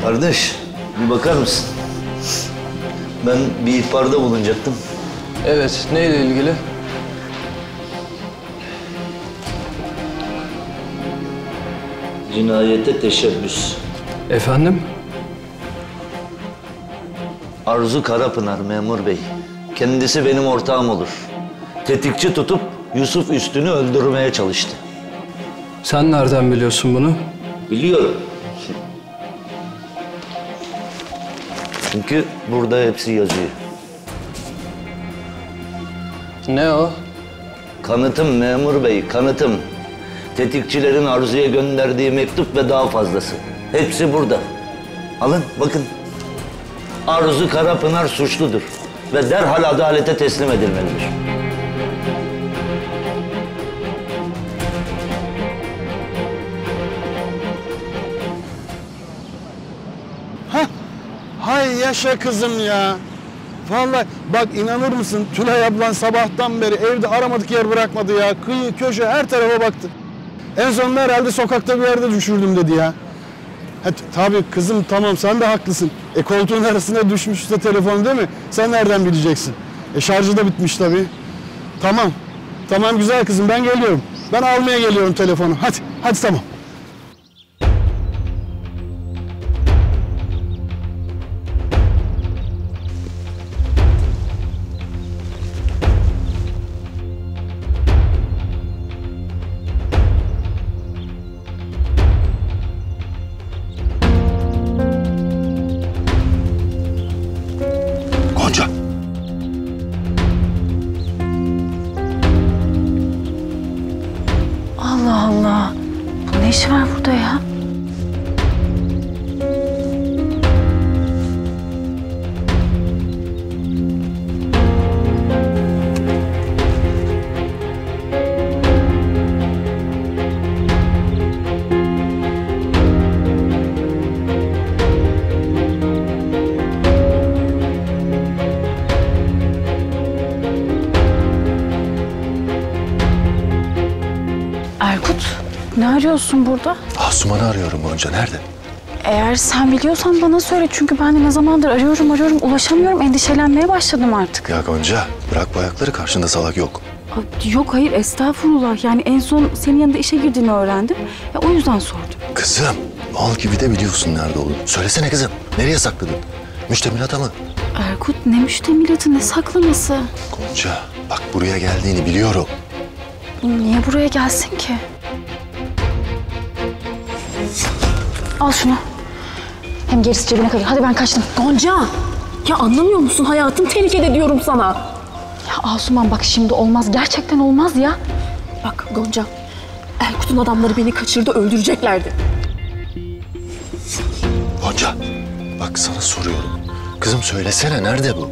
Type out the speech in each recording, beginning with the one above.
Kardeş, bir bakar mısın? Ben bir ihbarda bulunacaktım. Evet, neyle ilgili? Cinayete teşebbüs. Efendim? Arzu Karapınar memur bey. Kendisi benim ortağım olur. Tetikçi tutup Yusuf Üstün'ü öldürmeye çalıştı. Sen nereden biliyorsun bunu? Biliyorum. Çünkü burada hepsi yazıyor. Ne o? Kanıtım memur bey, kanıtım. Tetikçilerin Arzu'ya gönderdiği mektup ve daha fazlası. Hepsi burada. Alın, bakın. Arzu Karapınar suçludur ve derhal adalete teslim edilmelidir. Hay yaşa kızım ya. Vallahi bak inanır mısın Tülay ablan sabahtan beri evde aramadık yer bırakmadı ya. Kıyı, köşe her tarafa baktı. En sonunda herhalde sokakta bir yerde düşürdüm dedi ya. Tabii kızım tamam sen de haklısın. Koltuğun arasına düşmüşse telefon değil mi? Sen nereden bileceksin? Şarjı da bitmiş tabii. Tamam. Tamam güzel kızım ben geliyorum. Ben almaya geliyorum telefonu. Hadi tamam. Gonca. Allah Allah. Bu ne işi var burada ya? Erkut, ne arıyorsun burada? Asuman'ı arıyorum Gonca. Nerede? Eğer sen biliyorsan bana söyle. Çünkü ben de ne zamandır arıyorum, ulaşamıyorum. Endişelenmeye başladım artık. Ya Gonca, bırak bu ayakları, karşında salak yok. Yok hayır, estağfurullah. Yani en son senin yanında işe girdiğini öğrendim. Ya, o yüzden sordum. Kızım, mal gibi de biliyorsun nerede olduğunu. Söylesene kızım, nereye sakladın? Müştemilata mı? Erkut, ne müştemilatı, ne saklaması? Gonca, bak buraya geldiğini biliyorum. Niye buraya gelsin ki? Al şunu. Hem gerisi cebine kalır. Hadi ben kaçtım. Gonca! Ya anlamıyor musun? Hayatım tehlikede diyorum sana. Ya Asuman bak şimdi olmaz. Gerçekten olmaz ya. Bak Gonca, Erkut'un adamları beni kaçırdı, öldüreceklerdi. Gonca, bak sana soruyorum. Kızım söylesene, nerede bu?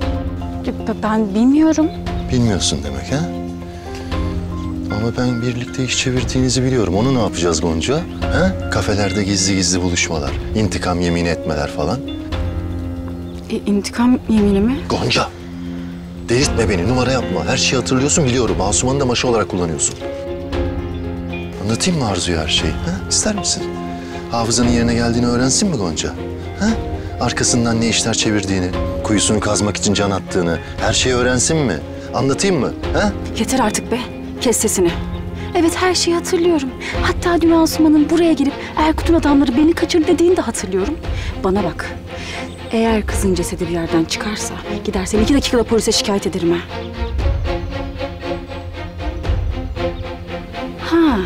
Ben bilmiyorum. Bilmiyorsun demek ha? Ama ben birlikte iş çevirdiğinizi biliyorum. Onu ne yapacağız Gonca? Ha? Kafelerde gizli gizli buluşmalar, intikam yemini etmeler falan. İntikam yemini mi? Gonca! Delirtme beni, numara yapma. Her şeyi hatırlıyorsun biliyorum. Asuman'ı da maşa olarak kullanıyorsun. Anlatayım mı Arzu'ya her şeyi? Ha? İster misin? Hafızanın yerine geldiğini öğrensin mi Gonca? Ha? Arkasından ne işler çevirdiğini, kuyusunu kazmak için can attığını, her şeyi öğrensin mi? Anlatayım mı? Ha? Yeter artık be. Kes sesini. Evet, her şeyi hatırlıyorum. Hatta dün Asuman'ın buraya gelip Erkut'un adamları beni kaçırdı dediğini de hatırlıyorum. Bana bak. Eğer kızın cesedi bir yerden çıkarsa gidersen 2 dakikada polise şikayet ederim ha. Ha,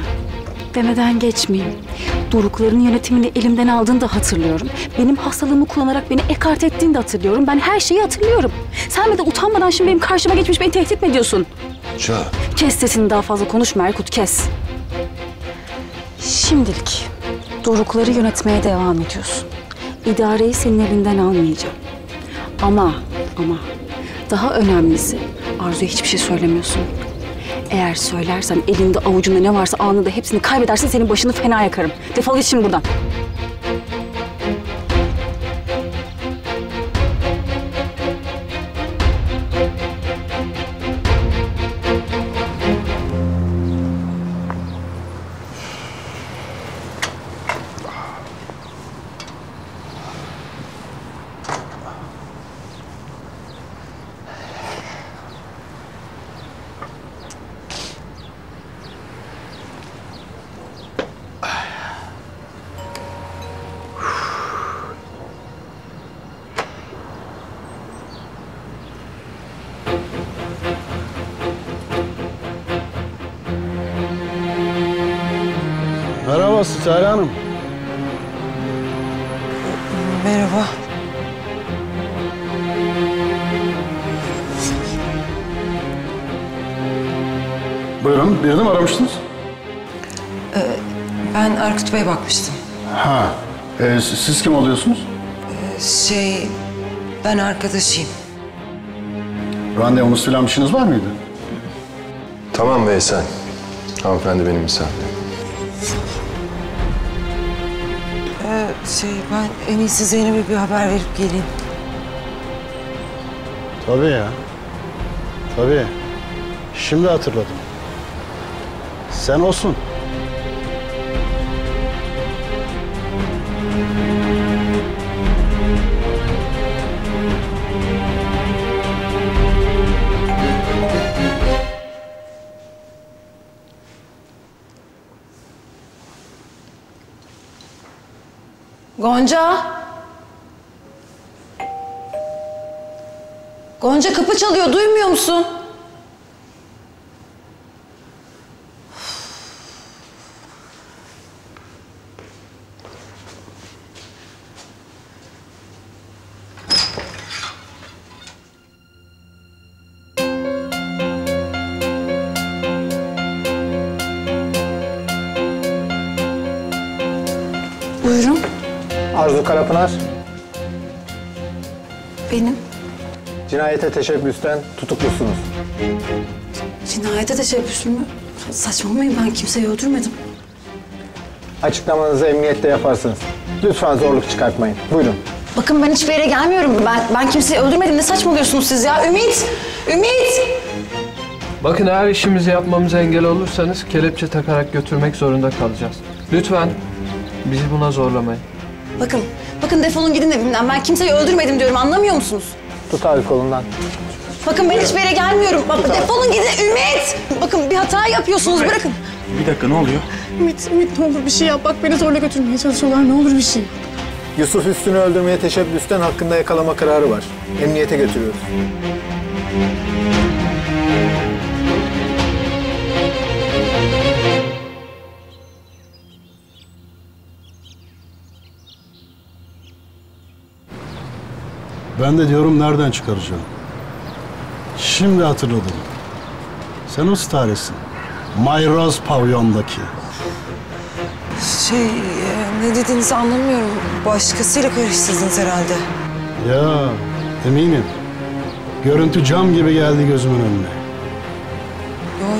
demeden geçmeyeyim. Dorukların yönetimini elimden aldığını da hatırlıyorum. Benim hastalığımı kullanarak beni ekart ettiğini de hatırlıyorum. Ben her şeyi hatırlıyorum. Sen bir de utanmadan şimdi benim karşıma geçmiş beni tehdit mi ediyorsun? Gonca! Kes sesini, daha fazla konuşma Erkut, kes. Şimdilik Dorukları yönetmeye devam ediyorsun. İdareyi senin elinden almayacağım. Ama daha önemlisi Arzu'ya hiçbir şey söylemiyorsun. Eğer söylersen elinde avucunda ne varsa anında hepsini kaybedersin, senin başını fena yakarım. Defol git şimdi buradan. Merhaba Sitare Hanım. Merhaba. Buyurun, birini mi aramıştınız? Ben Erkut Bey'e bakmıştım. Ha, siz kim oluyorsunuz? Ben arkadaşıyım. Randevunuz falan bir şeyiniz var mıydı? Tamam Veysel. Hanımefendi benim misafirim. Ben en iyisi Zeynep'e bir haber verip geleyim. Tabii ya. Tabii. Şimdi hatırladım. Sen olsun. Gonca! Gonca, kapı çalıyor, duymuyor musun? Buyurun. Arzu Karapınar, Benim. cinayete teşebbüsten tutuklusunuz. Cinayete teşebbüs mü? Saçmalamayın, ben kimseyi öldürmedim. Açıklamanızı emniyette yaparsınız. Lütfen zorluk çıkartmayın. Buyurun. Bakın, ben hiçbir yere gelmiyorum. Ben kimseyi öldürmedim. Ne saçmalıyorsunuz siz ya? Ümit! Ümit! Bakın, eğer işimizi yapmamıza engel olursanız kelepçe takarak götürmek zorunda kalacağız. Lütfen bizi buna zorlamayın. Bakın defolun gidin evimden. Ben kimseyi öldürmedim diyorum. Anlamıyor musunuz? Tut abi kolundan. Bakın, ben hiçbir yere gelmiyorum. Bak, defolun gidin Ümit! Bakın, bir hata yapıyorsunuz. Bırakın. Bir dakika, ne oluyor? Ümit ne olur bir şey yap. Bak, beni zorla götürmeye çalışıyorlar. Ne olur bir şey. Yusuf Üstün'ü öldürmeye teşebbüsten hakkında yakalama kararı var. Emniyete götürüyoruz. Ben de diyorum nereden çıkaracağım? Şimdi hatırladım. Sen o Stare'sin. Mayroz pavyondaki. Ne dediğinizi anlamıyorum. Başkasıyla karıştırdınız herhalde. Ya eminim. Görüntü cam gibi geldi gözümün önüne.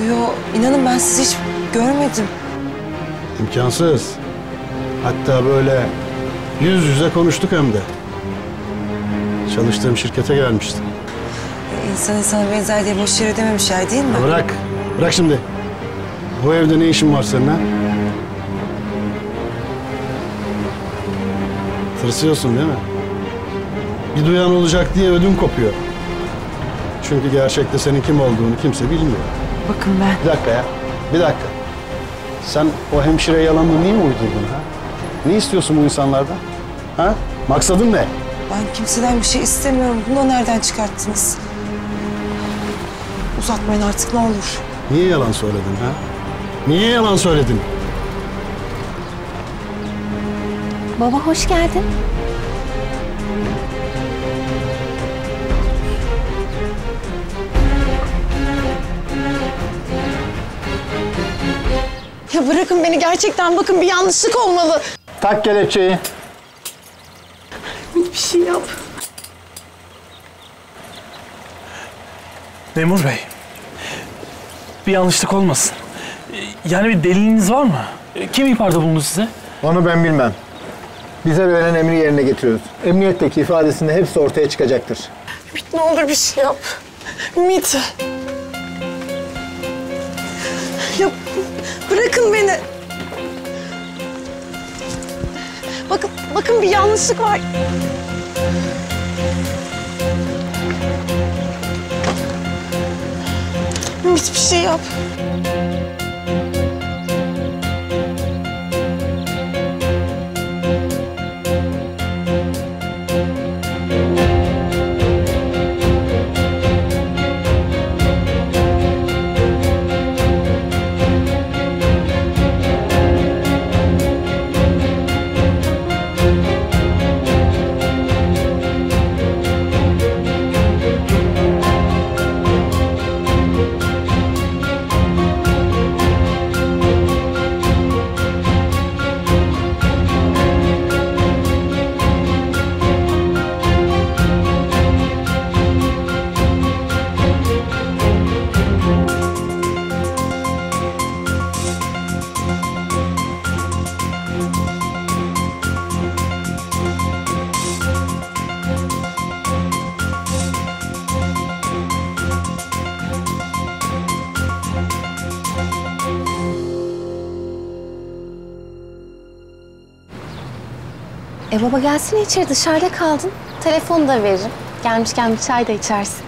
Yo, inanın ben sizi hiç görmedim. İmkansız. Hatta böyle yüz yüze konuştuk hem de. Çalıştığım şirkete gelmişti. İnsan insana benzer diye boş yere dememişler değil mi? Ya bırak. Bırak şimdi. Bu evde ne işin var senin ha? Tırsıyorsun değil mi? Bir duyan olacak diye ödün kopuyor. Çünkü gerçekte senin kim olduğunu kimse bilmiyor. Bakın ben. Bir dakika ya. Bir dakika. Sen o hemşire yalanını niye uydurdun ha? Ne istiyorsun bu insanlardan? Ha? Maksadın ne? Ben kimseden bir şey istemiyorum. Bunu nereden çıkarttınız? Uzatmayın artık ne olur. Niye yalan söyledin ha? Niye yalan söyledin? Baba hoş geldin. Ya bırakın beni gerçekten, bakın bir yanlışlık olmalı. Tak kelepçeyi. Bir şey yap. Memur Bey, bir yanlışlık olmasın. Yani bir deliliniz var mı? Kim ihbarda bulundu size? Onu ben bilmem. Bize verilen emri yerine getiriyoruz. Emniyetteki ifadesinde hepsi ortaya çıkacaktır. Ümit ne olur bir şey yap. Ümit. Ya bırakın beni. Bakın bir yanlışlık var. Ümit bir şey yap. Baba gelsene içeri, dışarıda kaldın. Telefonu da veririm. Gelmişken bir çay da içersin.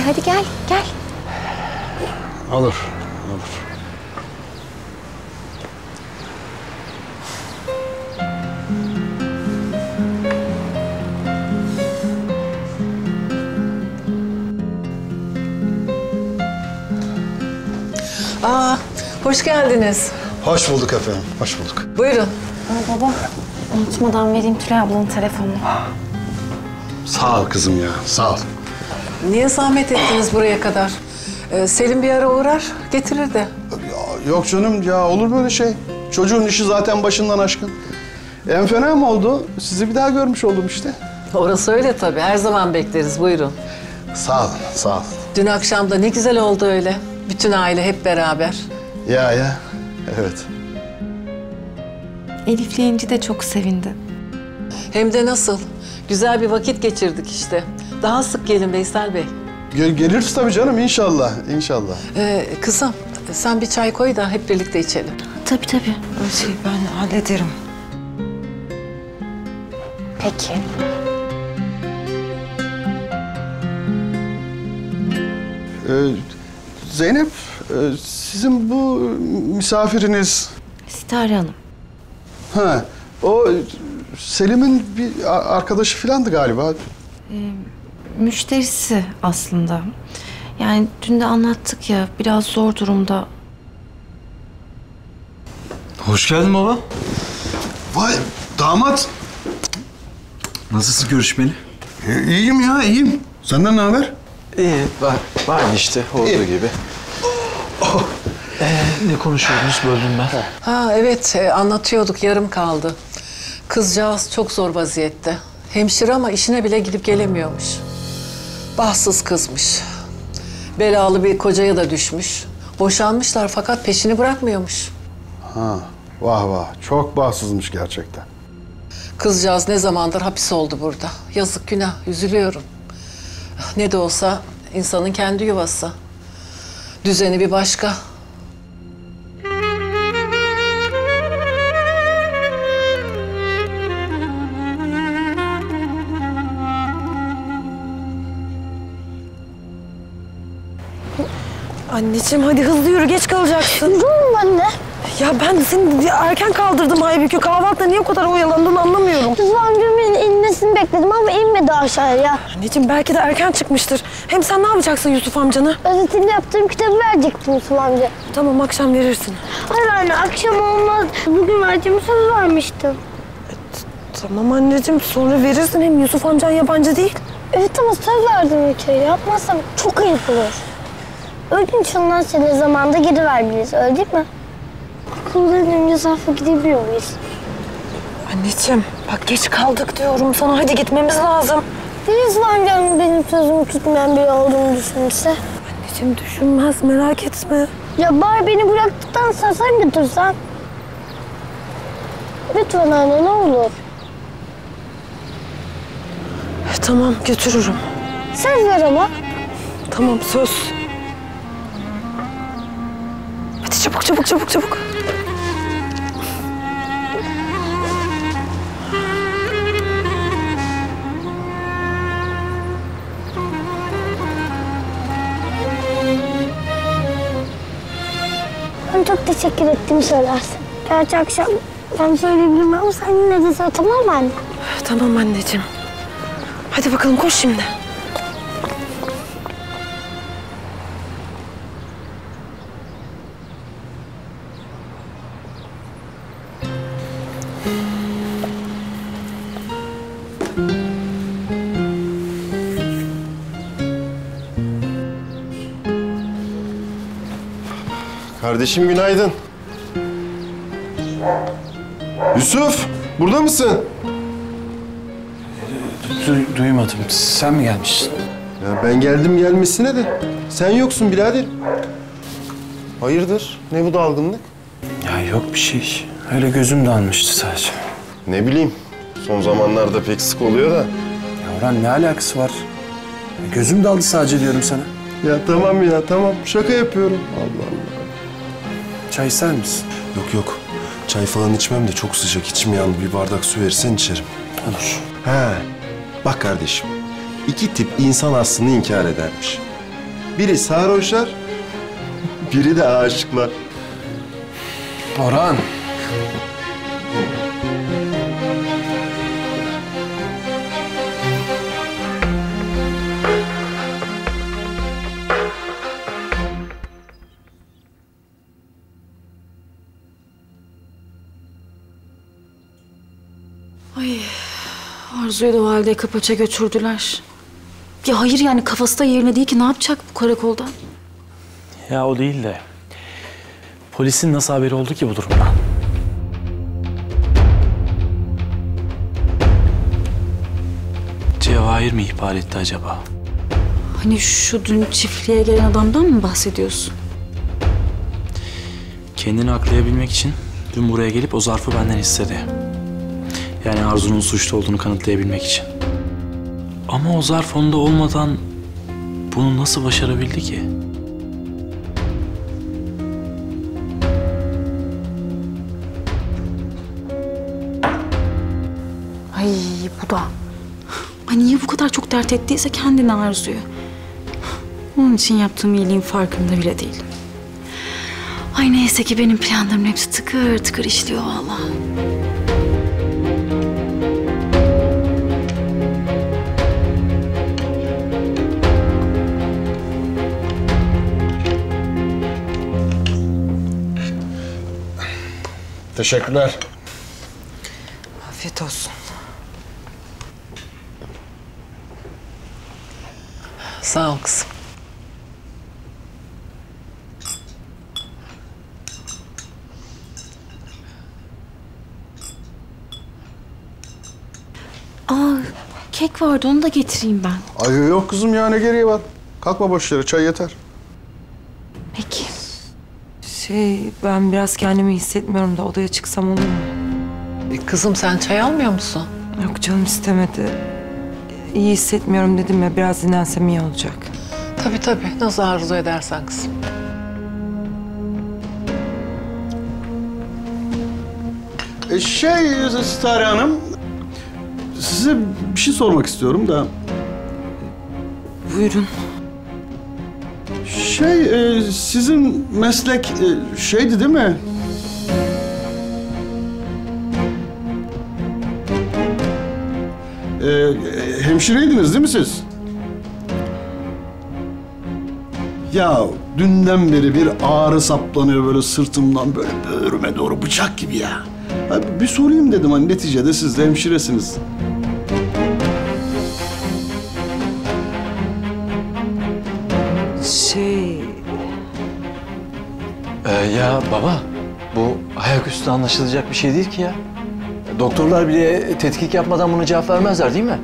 Hadi gel. Olur. Hoş geldiniz. Hoş bulduk efendim, hoş bulduk. Buyurun. Baba, unutmadan vereyim Tülay ablanın telefonunu. Sağ ol kızım ya, sağ ol. Niye zahmet ettiniz buraya kadar? Selim bir ara uğrar, getirir de. Ya, yok canım ya, olur böyle şey. Çocuğun işi zaten başından aşkın. En fena mı oldu? Sizi bir daha görmüş oldum işte. Orası öyle tabii, her zaman bekleriz. Buyurun. Sağ ol, sağ ol. Dün akşam da ne güzel oldu öyle. Bütün aile hep beraber. Ya, evet. Elif'le İnci de çok sevindi. Hem de nasıl? Güzel bir vakit geçirdik işte. Daha sık gelin Veysel Bey. Geliriz tabii canım, inşallah, inşallah. Kızım, sen bir çay koy da hep birlikte içelim. Tabii. Ben hallederim. Peki. Zeynep, sizin bu misafiriniz... Sitare Hanım. Ha, o Selim'in bir arkadaşı filandı galiba. Müşterisi aslında. Yani dün de anlattık ya, biraz zor durumda. Hoş geldin baba. Vay, damat. Nasılsın görüşmeli? İyiyim ya, iyiyim. Senden ne haber? İyi, var işte olduğu gibi. Ne konuşuyordunuz? Böldüm ben. Ha evet, anlatıyorduk, yarım kaldı. Kızcağız çok zor vaziyette. Hemşire ama işine bile gidip gelemiyormuş. Bahtsız kızmış. Belalı bir kocaya da düşmüş. Boşanmışlar fakat peşini bırakmıyormuş. Ha, vah vah. Çok bahtsızmış gerçekten. Kızcağız ne zamandır hapis oldu burada. Yazık, günah, üzülüyorum. Ne de olsa insanın kendi yuvası. Düzeni bir başka. Anneciğim hadi hızlı yürü, geç kalacaksın. Yürüyorum anne. Ya ben seni erken kaldırdım halbuki. Kahvaltıda niye o kadar oyalandın anlamıyorum. Yusuf amcamın inmesini bekledim ama inmedi aşağıya. Anneciğim belki de erken çıkmıştır. Hem sen ne yapacaksın Yusuf amcanı? Özetini yaptığım kitabı verecektim Yusuf amca. Tamam, akşam verirsin. Hayır anne, akşam olmaz. Bugün vereceğim söz vermiştim. Tamam anneciğim, sonra verirsin. Hem Yusuf amcan yabancı değil. Evet ama söz verdim ülkeye. Yapmazsam çok ayıp olur. Ödünç ondan sene zamanda geri vermeliyiz, öyle değil mi? Okuldan önce safha gidebiliyor muyuz? Anneciğim bak geç kaldık diyorum sana. Hadi gitmemiz lazım. Yusuf amcam benim sözümü tutmayan biri olduğunu düşünürse? Anneciğim düşünmez, merak etme. Ya bari beni bıraktıktan sonra sen götürsen. Lütfen anne, ne olur. Tamam, götürürüm. Söz ver ama. Tamam, söz. Hadi çabuk çabuk çabuk çabuk. Ben çok teşekkür ettim söylersin. Gerçi akşam ben söyleyebilirim ama sen yine de söyle, tamam mı anne? Tamam anneciğim. Hadi bakalım koş şimdi. Kardeşim günaydın. Yusuf, burada mısın? Duymadım. Sen mi gelmişsin? Ya ben geldim gelmesine de sen yoksun birader. Hayırdır? Ne bu dalgınlık? Ya yok bir şey. Öyle gözüm dalmıştı sadece. Ne bileyim. Son zamanlarda pek sık oluyor da. Ya Orhan ne alakası var? Ya gözüm daldı sadece diyorum sana. Ya tamam. Şaka yapıyorum. Allah Allah. Çay ister misin? Yok. Çay falan içmem de çok sıcak. İçim yandı. Bir bardak su verirsen içerim. Olur. He. Bak kardeşim. 2 tip insan aslını inkar edermiş. Biri sarhoşlar, biri de aşıklar. Orhan. Ay, Arzu'yu da o halde kapaça götürdüler. Ya hayır yani kafası da yerine değil ki, ne yapacak bu karakolda? Ya o değil de polisin nasıl haberi oldu ki bu durumdan? Cevahir mi ihbar etti acaba? Hani şu dün çiftliğe gelen adamdan mı bahsediyorsun? Kendini aklayabilmek için dün buraya gelip o zarfı benden istedi. Yani Arzu'nun suçlu olduğunu kanıtlayabilmek için. Ama o zarf onda olmadan bunu nasıl başarabildi ki? Ay bu da. Ay niye bu kadar çok dert ettiyse kendini Arzu'yu. Onun için yaptığım iyiliğin farkında bile değilim. Ay neyse ki benim planlarımın hepsi tıkır tıkır işliyor vallahi. Teşekkürler. Afiyet olsun. Sağ ol kızım. kek vardı, onu da getireyim ben. Ay yok kızım ya, ne gereği var? Kalkma boş yere, çay yeter. Peki. Ben biraz kendimi hissetmiyorum da odaya çıksam olur mu? Kızım sen çay almıyor musun? Yok canım, istemedi. İyi hissetmiyorum dedim ya, biraz dinlensem iyi olacak. Tabii, nasıl arzu edersen kızım. Sitare Hanım, size bir şey sormak istiyorum da. Buyurun. Sizin meslek şeydi değil mi? Hemşireydiniz değil mi siz? Ya dünden beri bir ağrı saplanıyor böyle sırtımdan, böyle böğrüme doğru bıçak gibi ya. Bir sorayım dedim, hani neticede siz de hemşiresiniz. Ya baba, bu ayaküstü anlaşılacak bir şey değil ki ya. Doktorlar bile tetkik yapmadan buna cevap vermezler değil mi?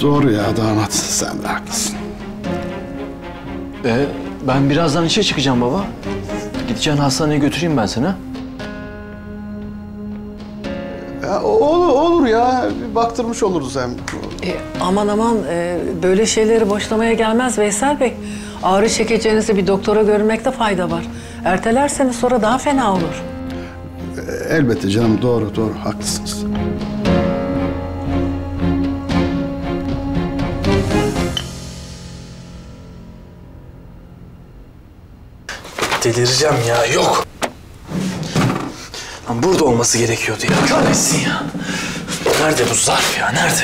Doğru ya damat, sen de haklısın. Ben birazdan işe çıkacağım baba. Gideceğin hastaneye götüreyim ben seni. Ya, olur ya, bir baktırmış oluruz hem. Aman böyle şeyleri boşlamaya gelmez Veysel Bey. Ağrı çekeceğinizi bir doktora görmekte fayda var. Ertelerseniz sonra daha fena olur. Elbette canım, doğru haklısınız. Delireceğim ya, yok. Lan burada olması gerekiyordu ya, kahretsin ya. Nerede bu zarf ya, nerede?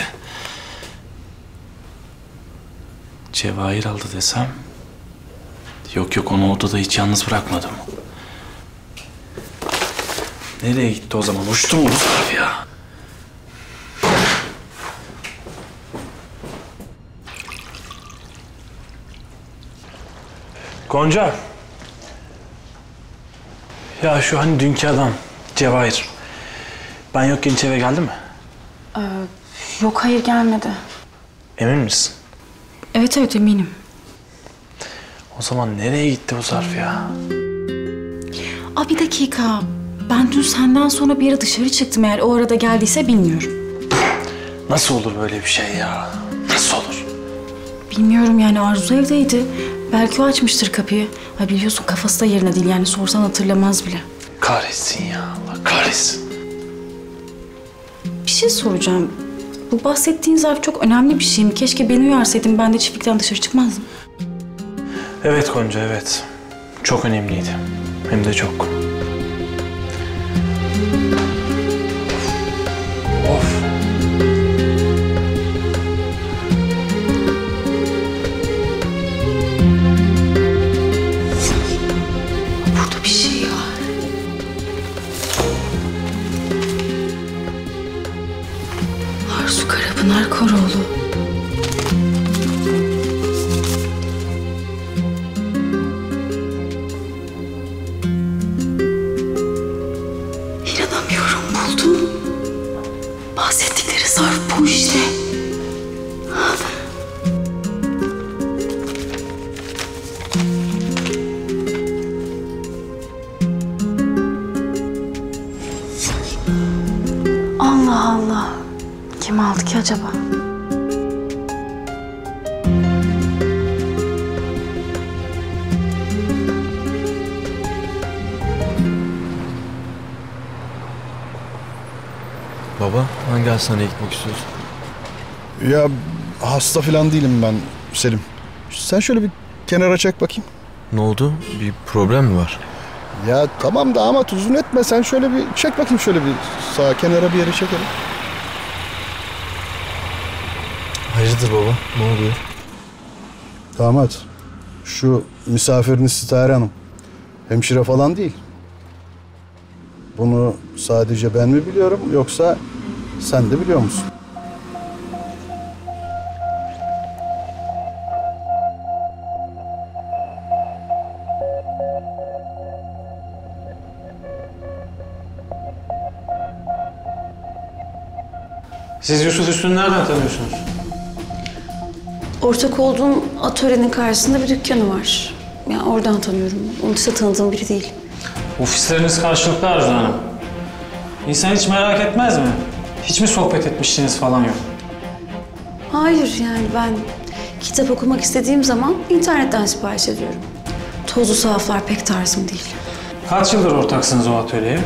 Cevahir aldı desem... Yok, onu odada hiç yalnız bırakmadım. Nereye gitti o zaman? Uçtu mu bu zarf ya? Gonca. Ya şu hani dünkü adam, Cevahir. Ben yokken hiç eve geldi mi? Yok, hayır gelmedi. Emin misin? Evet eminim. O zaman nereye gitti bu zarf ya? Bir dakika. Ben dün senden sonra bir ara dışarı çıktım. Eğer o arada geldiyse bilmiyorum. Nasıl olur böyle bir şey ya? Nasıl olur? Bilmiyorum yani, Arzu evdeydi. Belki o açmıştır kapıyı. Biliyorsun kafası da yerine değil, yani sorsan hatırlamaz bile. Kahretsin ya, Allah kahretsin. Bir şey soracağım. Bu bahsettiğin zarf çok önemli bir şey mi? Keşke beni uyarsaydın, ben de çiftlikten dışarı çıkmazdım. Evet Gonca, evet. Çok önemliydi. Hem de çok. Of. Burada bir şey var. Arzu Karapınar Koroğlu. İnanamıyorum, buldum. Bahsettikleri zarf bu işte. Allah Allah. Kim aldı ki acaba? Baba, hangi hastaneye gitmek istiyorsun? Ya hasta falan değilim ben Selim. Sen şöyle bir kenara çek bakayım. Ne oldu? Bir problem mi var? Ya tamam da ama uzun etme, sen şöyle bir çek bakayım, şöyle bir sağa kenara bir yere çekelim. Hayırdır baba? Ne oluyor? Damat, şu misafiriniz Sitare Hanım. Hemşire falan değil. Bunu sadece ben mi biliyorum, yoksa sen de biliyor musun? Siz Yusuf Üstün'ü nereden tanıyorsunuz? Ortak olduğum atölyenin karşısında bir dükkanı var. Yani oradan tanıyorum. Onun dışında tanıdığım biri değil. Ofisleriniz karşılıklı Arzu Hanım. İnsan hiç merak etmez mi? Hiç mi sohbet etmiştiniz falan yok? Hayır, yani ben kitap okumak istediğim zaman internetten sipariş ediyorum. Tozlu sahaflar pek tarzım değil. Kaç yıldır ortaksınız o atölyeye?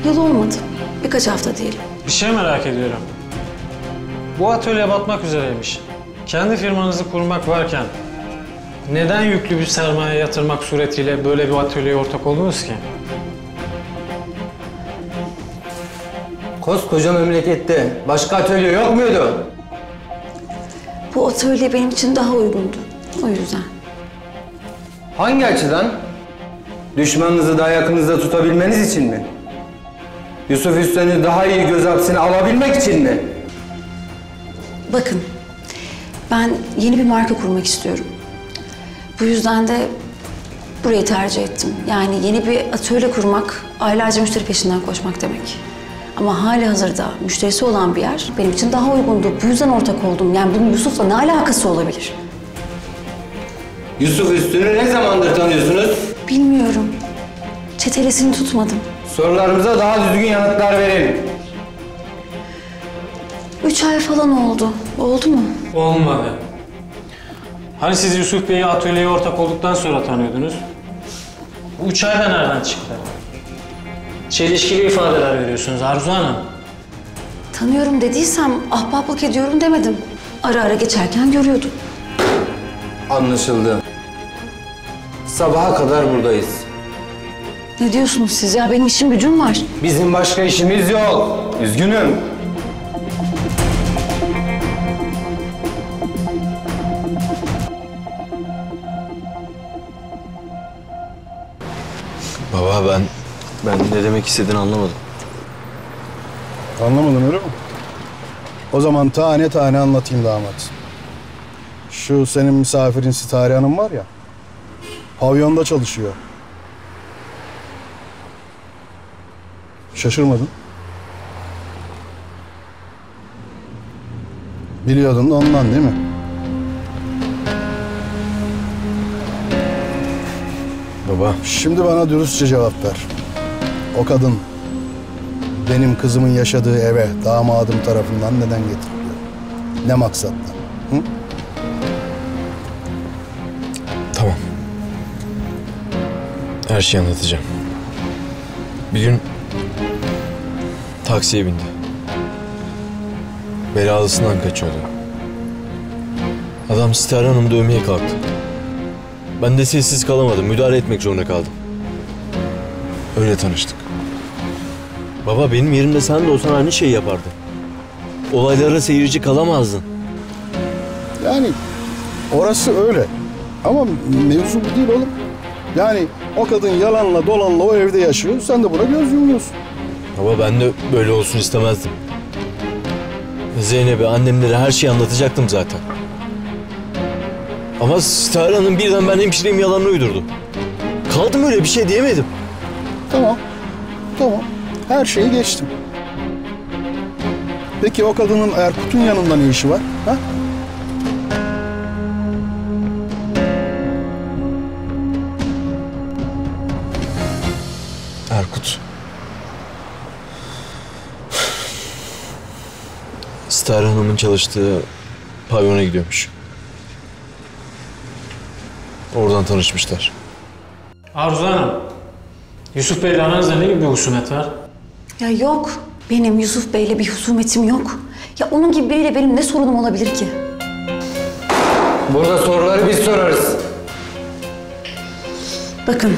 Yıl olmadı. Birkaç hafta diyelim. Bir şey merak ediyorum. Bu atölye batmak üzereymiş. Kendi firmanızı kurmak varken neden yüklü bir sermaye yatırmak suretiyle böyle bir atölyeye ortak oldunuz ki? Koskoca memlekette başka atölye yok muydu? Bu atölye benim için daha uygundu. O yüzden. Hangi açıdan? Düşmanınızı daha yakınızda tutabilmeniz için mi? Yusuf Üstün'ü daha iyi göz hapsine alabilmek için mi? Bakın, ben yeni bir marka kurmak istiyorum. Bu yüzden de burayı tercih ettim. Yani yeni bir atölye kurmak, aylarca müşteri peşinden koşmak demek. Ama halihazırda müşterisi olan bir yer benim için daha uygundu. Bu yüzden ortak oldum. Yani bunun Yusuf'la ne alakası olabilir? Yusuf Üstün'ü ne zamandır tanıyorsunuz? Bilmiyorum. Çetelesini tutmadım. Sorularımıza daha düzgün yanıtlar verin. 3 ay falan oldu. Oldu mu? Olmadı. Hani siz Yusuf Bey'i atölyeye ortak olduktan sonra tanıyordunuz? Bu 3 ayda nereden çıktı? Çelişkili ifadeler veriyorsunuz Arzu Hanım. Tanıyorum dediysem ahbaplık ediyorum demedim. Ara ara geçerken görüyordum. Anlaşıldı. Sabaha kadar buradayız. Ne diyorsunuz siz ya? Benim işim gücüm var. Bizim başka işimiz yok. Üzgünüm. Baba ben ne demek istediğini anlamadım. Anlamadın öyle mi? O zaman tane tane anlatayım damat. Şu senin misafirin Sitare Hanım var ya, pavyonda çalışıyor. Şaşırmadın. Biliyordun da ondan değil mi? Baba. Şimdi bana dürüstçe cevap ver. O kadın benim kızımın yaşadığı eve damadım tarafından neden getiriliyor? Ne maksatla? Hı? Tamam. Her şeyi anlatacağım. Bir gün taksiye bindi. Belalısından kaçıyordu. Adam Sitare Hanım'ı dövmeye kalktı. Ben de sessiz kalamadım. Müdahale etmek zorunda kaldım. Öyle tanıştık. Baba benim yerimde sen de olsan aynı şeyi yapardın. Olaylara seyirci kalamazdın. Yani orası öyle. Ama mevzu bu değil oğlum. Yani o kadın yalanla dolanla o evde yaşıyor. Sen de buna göz yumuyorsun. Baba ben de böyle olsun istemezdim. Zeynep'e, annemlere her şeyi anlatacaktım zaten. Ama Sitare Hanım birden ben hemşireyim yalanını uydurdu. Kaldım öyle bir şey diyemedim. Tamam. Tamam. Her şeyi geçtim. Peki o kadının Erkut'un yanında ne işi var? Ha? Erkut. Sitare Hanım'ın çalıştığı pavyona gidiyormuş. Oradan tanışmışlar. Arzu Hanım, Yusuf Bey'le aranızda ne gibi bir husumet var? Ya yok. Benim Yusuf Bey'le bir husumetim yok. Ya onun gibi biriyle benim ne sorunum olabilir ki? Burada soruları biz sorarız. Bakın.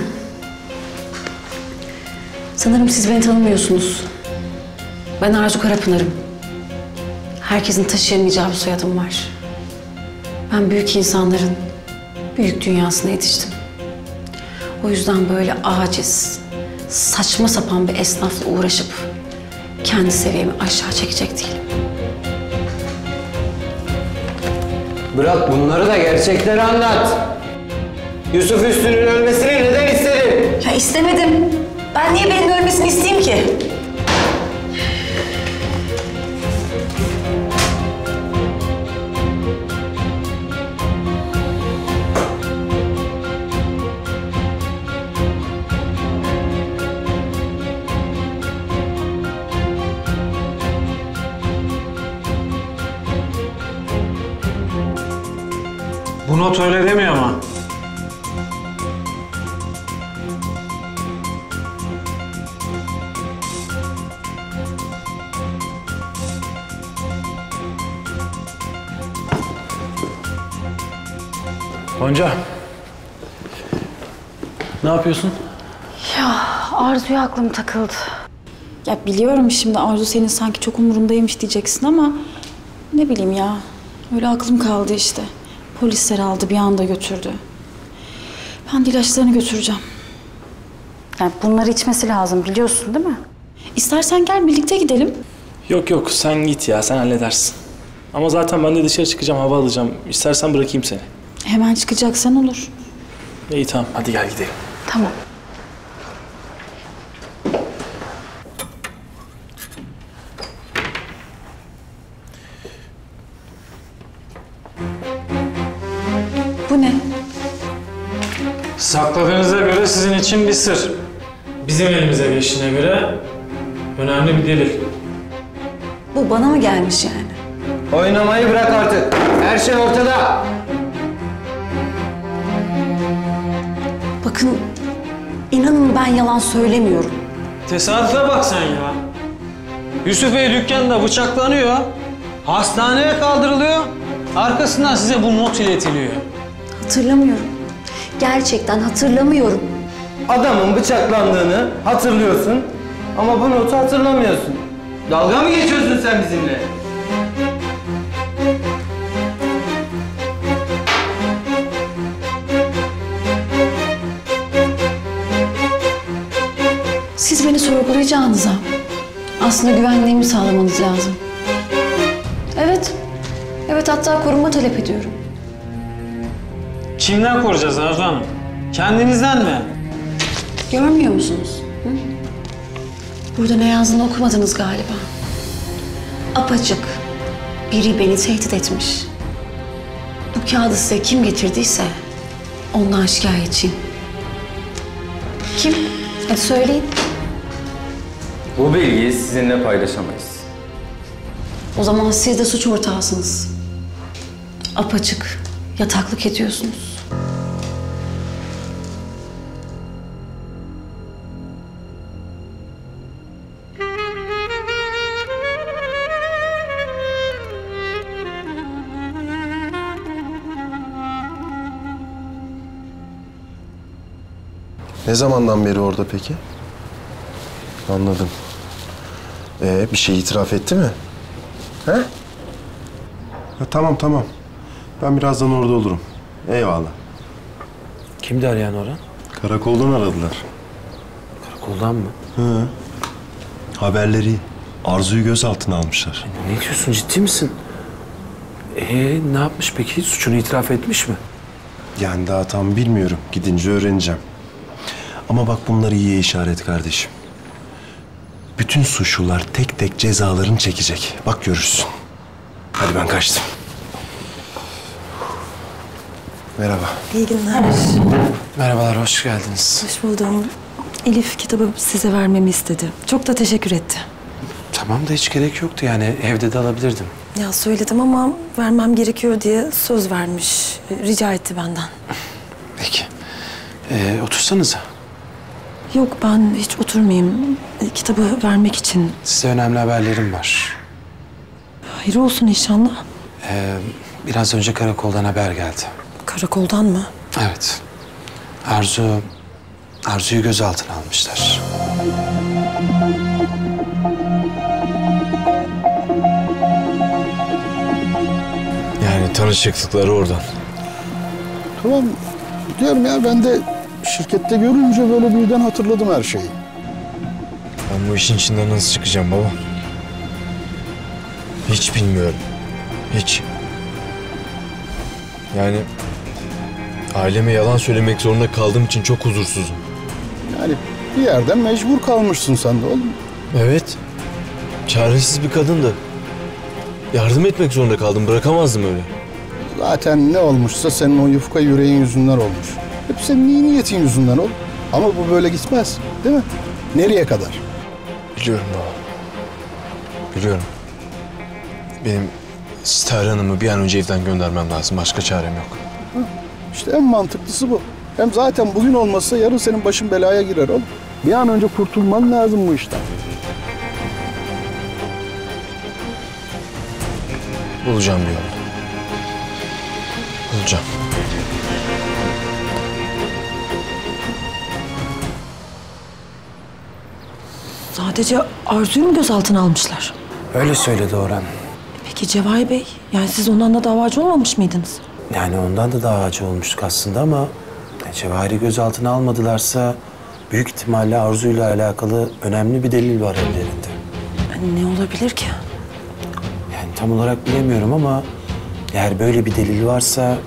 Sanırım siz beni tanımıyorsunuz. Ben Arzu Karapınar'ım. Herkesin taşıyamayacağı bir soyadım var. Ben büyük insanların büyük dünyasına yetiştim. O yüzden böyle aciz, saçma sapan bir esnafla uğraşıp kendi seviyemi aşağı çekecek değilim. Bırak bunları da gerçekleri anlat. Yusuf Üstün'ün ölmesini neden istedin? Ya istemedim. Ben niye birinin ölmesini isteyeyim ki? Bu not öyle demiyor ama. Gonca. Ne yapıyorsun? Ya Arzu'ya aklım takıldı. Ya biliyorum şimdi Arzu senin sanki çok umurundaymış diyeceksin ama ne bileyim ya. Öyle aklım kaldı işte. Polisler aldı bir anda götürdü. Ben de ilaçlarını götüreceğim. Yani bunları içmesi lazım biliyorsun değil mi? İstersen gel birlikte gidelim. Yok yok sen git ya sen halledersin. Ama zaten ben de dışarı çıkacağım hava alacağım. İstersen bırakayım seni. Hemen çıkacaksan olur. İyi tamam hadi gel gidelim. Tamam. Bu ne? Sakladığınıza göre sizin için bir sır. Bizim elimize geçtiğine göre önemli bir delil. Bu bana mı gelmiş yani? Oynamayı bırak artık. Her şey ortada. Bakın, inanın ben yalan söylemiyorum. Tesadüfe bak sen ya. Yusuf Bey dükkanda bıçaklanıyor. Hastaneye kaldırılıyor. Arkasından size bu not iletiliyor. Hatırlamıyorum. Gerçekten hatırlamıyorum. Adamın bıçaklandığını hatırlıyorsun ama bu notu hatırlamıyorsun. Dalga mı geçiyorsun sen bizimle? Siz beni sorgulayacağınıza aslında güvenliğimi sağlamanız lazım. Evet. Evet, hatta koruma talep ediyorum. Kimden koruyacağız Arzu Hanım? Kendinizden mi? Görmüyor musunuz? Hı? Burada ne yazdığını okumadınız galiba. Apaçık. Biri beni tehdit etmiş. Bu kağıdı size kim getirdiyse ondan şikayetçiyim. Kim? Hadi söyleyin. Bu bilgiyi sizinle paylaşamayız. O zaman siz de suç ortağısınız. Apaçık yataklık ediyorsunuz. Ne zamandan beri orada peki? Anladım. Bir şey itiraf etti mi? He? Ya, tamam. Ben birazdan orada olurum. Eyvallah. Kimdi arayan Orhan? Karakoldan aradılar. Karakoldan mı? Hı. Haberleri. Arzu'yu gözaltına almışlar. Ne diyorsun, ciddi misin? Ne yapmış peki? Suçunu itiraf etmiş mi? Yani daha tam bilmiyorum. Gidince öğreneceğim. Ama bak bunlar iyi işaret kardeşim. Bütün suçlular tek tek cezalarını çekecek. Bak görürsün. Hadi ben kaçtım. Merhaba. İyi günler. Merhabalar, hoş geldiniz. Hoş buldum. Elif kitabı size vermemi istedi. Çok da teşekkür etti. Tamam da hiç gerek yoktu yani. Evde de alabilirdim. Ya söyledim ama vermem gerekiyor diye söz vermiş. Rica etti benden. Peki. Otursanıza. Yok, ben hiç oturmayayım. Kitabı vermek için. Size önemli haberlerim var. Hayır olsun inşallah. Biraz önce karakoldan haber geldi. Karakoldan mı? Evet. Arzu'yu gözaltına almışlar. Yani tanışıklıkları oradan. Tamam diyorum ya, ben de şirkette görünce böyle birden hatırladım her şeyi. Ben bu işin içinden nasıl çıkacağım baba? Hiç bilmiyorum. Hiç. Yani aileme yalan söylemek zorunda kaldığım için çok huzursuzum. Yani bir yerden mecbur kalmışsın sen de oğlum. Evet. Çaresiz bir kadındı. Yardım etmek zorunda kaldım. Bırakamazdım öyle. Zaten ne olmuşsa senin o yufka yüreğin yüzünden olmuş. Hep senin iyi niyetin yüzünden ol. Ama bu böyle gitmez, değil mi? Nereye kadar? Biliyorum baba. Biliyorum. Benim Stare Hanım'ı bir an önce evden göndermem lazım. Başka çarem yok. İşte en mantıklısı bu. Hem zaten bugün olmazsa yarın senin başın belaya girer oğlum. Bir an önce kurtulman lazım bu işten. Bulacağım bir yolunu. Bulacağım. Sadece Arzu'yu mu gözaltına almışlar? Öyle söyledi Orhan. Peki Cevahir Bey, yani siz ondan da davacı olmamış mıydınız? Yani ondan da davacı olmuştuk aslında ama Cevahir'i gözaltına almadılarsa büyük ihtimalle Arzu'yla alakalı önemli bir delil var ellerinde. Yani ne olabilir ki? Yani tam olarak bilemiyorum ama eğer böyle bir delil varsa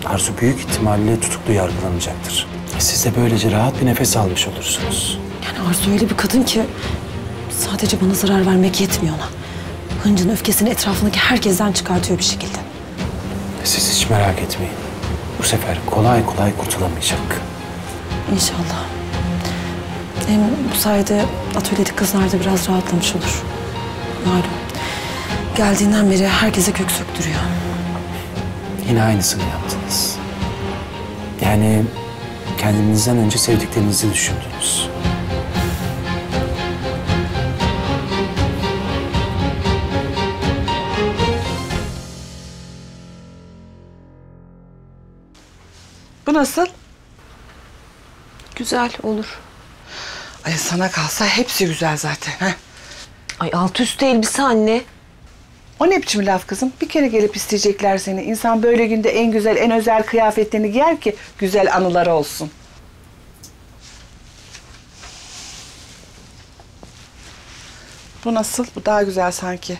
Arzu büyük ihtimalle tutuklu yargılanacaktır. Siz de böylece rahat bir nefes almış olursunuz. Yani Arzu öyle bir kadın ki sadece bana zarar vermek yetmiyor ona. Hıncın öfkesini etrafındaki herkesten çıkartıyor bir şekilde. Siz hiç merak etmeyin. Bu sefer kolay kolay kurtulamayacak. İnşallah. Hem bu sayede atölyedeki kızlar da biraz rahatlamış olur. Malum. Geldiğinden beri herkese kök söktürüyor. Yine aynısını yaptınız. Yani kendinizden önce sevdiklerinizi düşündünüz. Bu nasıl? Güzel olur. Ay sana kalsa hepsi güzel zaten. Heh. Ay alt üst elbise anne. O ne biçim laf kızım? Bir kere gelip isteyecekler seni. İnsan böyle günde en güzel, en özel kıyafetlerini giyer ki güzel anıları olsun. Bu nasıl? Bu daha güzel sanki.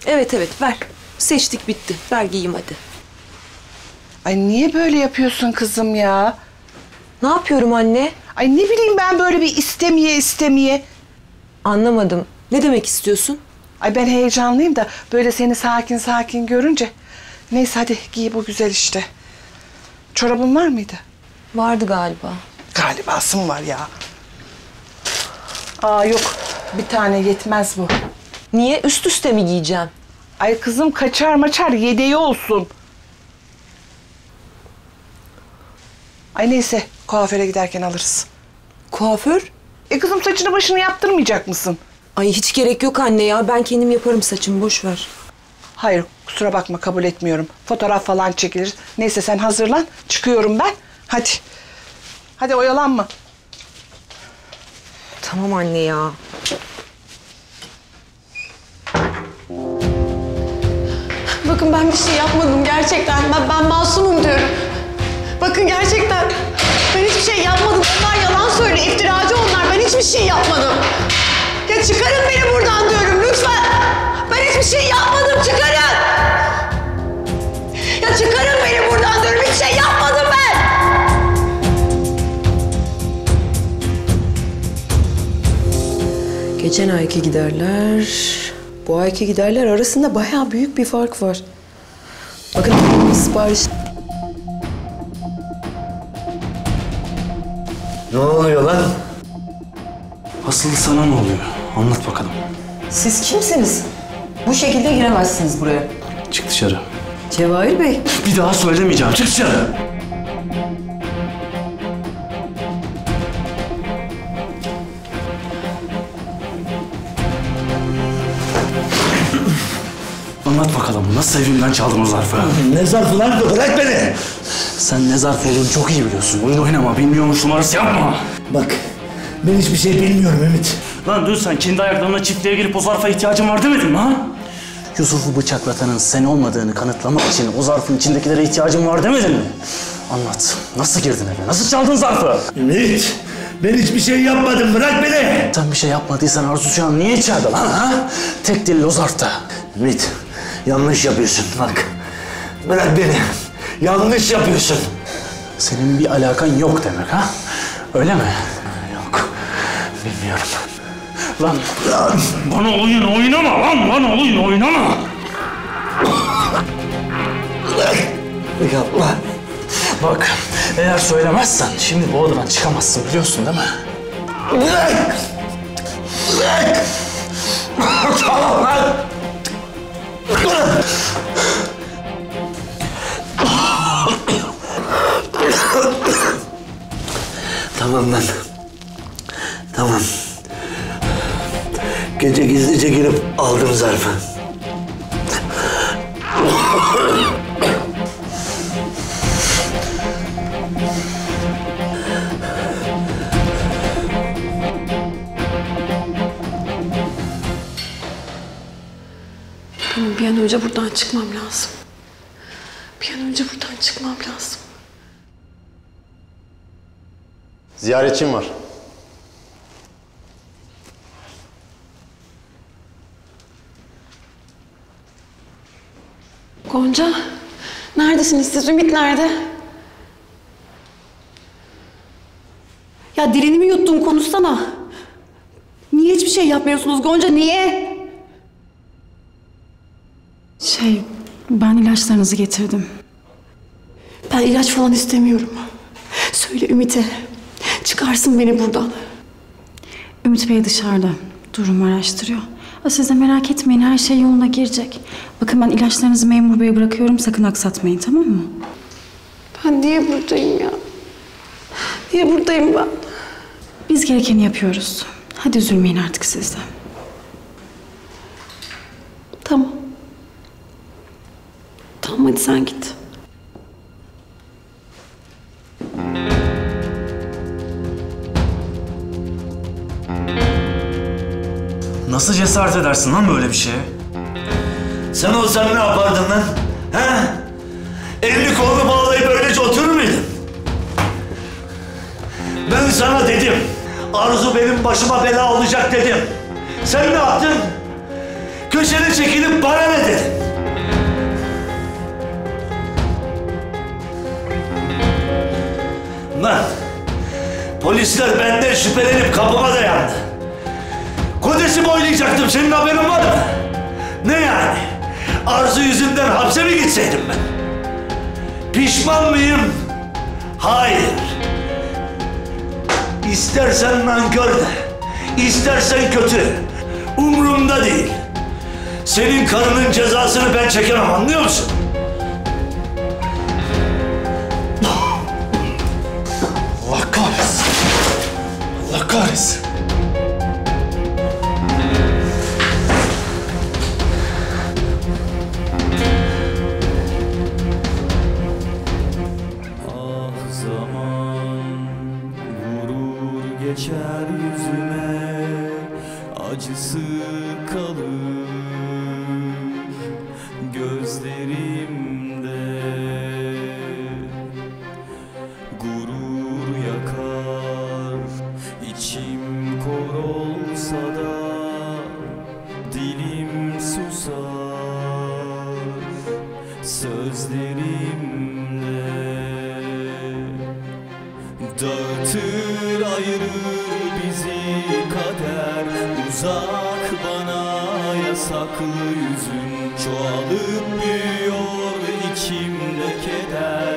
Evet ver. Seçtik bitti. Ver giyeyim hadi. Ay niye böyle yapıyorsun kızım ya? Ne yapıyorum anne? Ay ne bileyim ben böyle bir istemeye. Anlamadım. Ne demek istiyorsun? Ay ben heyecanlıyım da böyle seni sakin sakin görünce. Neyse hadi giy bu güzel işte. Çorabın var mıydı? Vardı galiba. Galibası mı var ya? Aa yok. Bir tane yetmez bu. Niye? Üst üste mi giyeceğim? Ay kızım kaçar maçar yedeği olsun. Ay neyse kuaföre giderken alırız. Kuaför? Kızım saçını başını yaptırmayacak mısın? Ay hiç gerek yok anne ya. Ben kendim yaparım saçımı. Boş ver. Hayır kusura bakma kabul etmiyorum. Fotoğraf falan çekilir. Neyse sen hazırlan. Çıkıyorum ben. Hadi. Hadi oyalanma. Tamam anne ya. Bakın ben bir şey yapmadım gerçekten. Ben masumum diyorum. Bakın gerçekten ben hiçbir şey yapmadım. Onlar yalan söylüyor. İftiracı onlar. Ben hiçbir şey yapmadım. Ya çıkarın beni buradan diyorum lütfen. Ben hiçbir şey yapmadım. Çıkarın. Ya çıkarın beni buradan diyorum. Hiçbir şey yapmadım ben. Geçen ayki giderler, bu ayki giderler arasında bayağı büyük bir fark var. Bakın sipariş... Ne oluyor lan? Asıl sana ne oluyor? Anlat bakalım. Siz kimsiniz? Bu şekilde giremezsiniz buraya. Çık dışarı. Cevahir Bey. Bir daha söylemeyeceğim. Çık dışarı. Anlat bakalım. Nasıl evimden çaldın o zarfı? Ne zarfı lan? Bırak beni! Sen ne zarf olduğunu çok iyi biliyorsun. Oyun oynama. Bilmiyormuş numarası yapma. Bak, ben hiçbir şey bilmiyorum Ümit. Lan dün sen kendi ayaklarına çiftliğe girip o zarfa ihtiyacın var demedin mi ha? Yusuf'u bıçaklatanın sen olmadığını kanıtlamak için o zarfın içindekilere ihtiyacın var demedin mi? Anlat. Nasıl girdin eve? Nasıl çaldın zarfı? Ümit, ben hiçbir şey yapmadım. Bırak beni! Sen bir şey yapmadıysan Arzu şu an niye içeride lan ha? Tek delil o zarfta. Ümit, yanlış yapıyorsun bak. Bırak beni. Yanlış yapıyorsun. Senin bir alakan yok demek ha? Öyle mi? Yok. Bilmiyorum. Lan bana oyun oynama lan! Bana oyun oynama! Yapma. Bak, eğer söylemezsen şimdi bu odadan çıkamazsın biliyorsun değil mi? Bırak! Bırak! Tamam lan! Tamam lan. Tamam. Gece gizlice girip aldım zarfı. Benim bir an önce buradan çıkmam lazım. Bir an önce buradan çıkmam lazım. Ziyaretçim var. Gonca, neredesiniz siz? Ümit nerede? Ya dilini mi yuttun? Konuşsana. Niye hiçbir şey yapmıyorsunuz Gonca? Niye? Ben ilaçlarınızı getirdim. Ben ilaç falan istemiyorum. Söyle Ümit'e. Çıkarsın beni buradan. Ümit Bey dışarıda. Durumu araştırıyor. Siz de merak etmeyin, her şey yoluna girecek. Bakın ben ilaçlarınızı memur beye bırakıyorum, sakın aksatmayın, tamam mı? Ben niye buradayım ya? Niye buradayım ben? Biz gerekeni yapıyoruz. Hadi üzülmeyin artık siz de. Tamam. Tamam hadi sen git. Nasıl cesaret edersin lan böyle bir şeye? Sen olsan ne yapardın lan? He? Elini kolunu bağlayıp böylece oturur muydun? Ben sana dedim. Arzu benim başıma bela olacak dedim. Sen ne yaptın? Köşene çekilip bana ne dedin? Lan! Polisler benden şüphelenip kapıma dayandı. Kodesi boylayacaktım, senin haberin var mı? Ne yani? Arzu yüzünden hapse mi gitseydim ben? Pişman mıyım? Hayır. İstersen nankör de, istersen kötü. Umurumda değil. Senin karının cezasını ben çekemem, anlıyor musun? Allah kahretsin. Allah kahretsin. Geçer yüzüme, acısı kalır gözlerimde. Gurur yakar, içim kor olsa da dilim susar sözlerimle. Dağıtır ayırır bizi kader, uzak bana yasaklı yüzün. Çoğalıp büyüyor içimde keder,